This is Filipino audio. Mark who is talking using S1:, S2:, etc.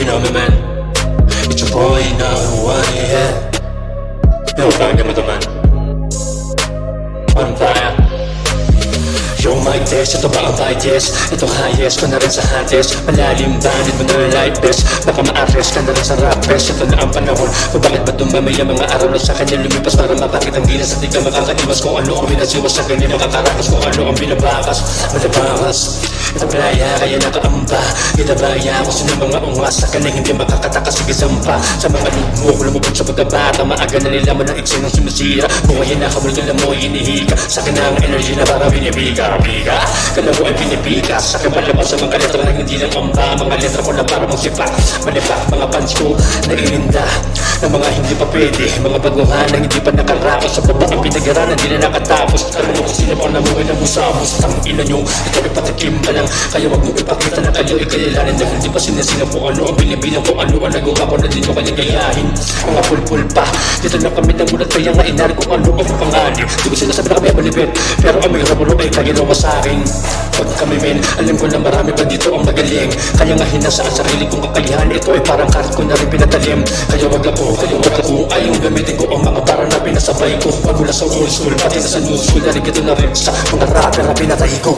S1: know me, man. It's your boy, now one, yeah. Yo, bang mo to, man. On fire. Yo, mic test, ito ba ang test? Ito highest, ko na rin sa hottest. Malalim, bandit mo na light best. Baka ma-arrest ka na rin sa rap best. Ito na ang panahon, kung bakit ba tumamay ang mga araw na sa kanya lumipas para mapakit ang gilas at di ka makakaiwas kung ano ang minasiwas sa kanya makakarakas kung ano ang binabakas. Malabakas, ito playa, kaya nakaamba. Itabaya ko sa mga ungas sa kanya hindi makakatakas sige sampa. Sa mga lugmo, lumubog sa pagkabata. Maaga na nila mo ng iksin ng sumisira. Buhay na kabul ka mo hinihika. Sa akin ang energy na para binibiga. Biga, kala mo ay pinipigas. Sa akin palabas sa mga letra na hindi lang amba. Mga letra ko na para mong sipak. Malipak, mga fans ko na ilinda ng mga hindi pa pwede. Mga baguhan na hindi pa nakaraos. Sa baba ang pinag-aralan, hindi na nakatapos. Alam mo kung sino mo na buhay na musamos. Ang ina nyo, ito ipatikim ka lang. Kaya wag mo ipakita na kayo ikalilanin. Dahil hindi pa sinasina kung ano ang binibilang kung ano ang nagawa ko na din ko kanya gayahin. Mga pulpul pa, dito na kami namulat kaya nga inari kung ano ang pangalan. Di ko sinasabi na kami ang malibet, pero ang may ramulo ay kaginawa sa akin. Pag kami men, alam ko na marami pa dito ang magaling. Kaya nga hinasa ang sarili kong kakayahan. Ito ay parang karat ko na rin pinatalim. Kaya wag ako ayaw gamitin ko ang mga para na pinasabay ko. Pagmula sa old school, pati na sa new school. Naligito na rin sa mga rapper na pinatay ko.